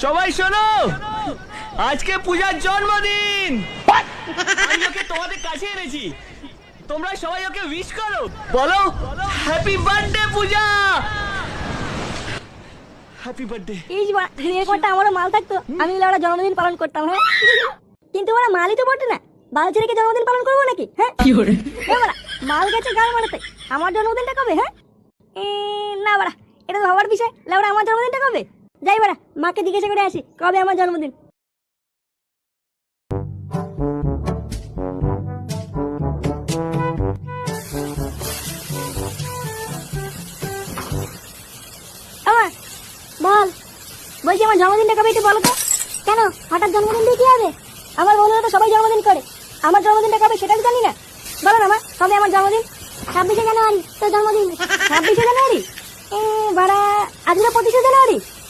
সবাই শোনো, আজকে পূজার জন্মদিন। আমি ওকে তোমাদের কাছে এনেছি, তোমরা সবাই ওকে উইশ করো। বলো হ্যাপি বার্থডে পূজা, হ্যাপি বার্থডে। এই এরকমটা আমারও মাল থাকতো, আমি ওরা জন্মদিন পালন করতাম। হ্যাঁ, কিন্তু ওরা মালই তো বটে না, বাল ছেড়ে জন্মদিন পালন করবো নাকি? হ্যাঁ, কি করে মাল গেছে গাল মারাতে। আমার জন্মদিনটা কবে? হ্যাঁ, না বাড়া, এটা তো ভাবার বিষয়। লাউরা আমার জন্মদিনটা কবে? যাই বাড়া, মাকে জিজ্ঞাসা করে আসি কবে আমার জন্মদিন। আমার বল, বলছি আমার জন্মদিনটা কবে একটু বলো তো। কেন হঠাৎ জন্মদিন দিয়ে কি হবে? আমার বন্ধুরা তো সবাই জন্মদিন করে, আমার জন্মদিনটা কবে সেটা তো জানি না। বলো না মা, কবে আমার জন্মদিন? 26শে জানুয়ারি তোর জন্মদিন। 26শে জানুয়ারি? বাড়া, আজ না 25শে জানুয়ারি।